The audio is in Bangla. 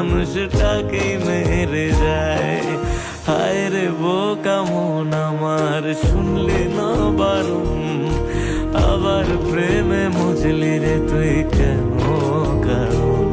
মানুষটাকেই মেরে যায়। হায় রে বোকা মন আমার, শুনলি না বারণ, আবার প্রেমে মজলি রে তুই কেন কারণ?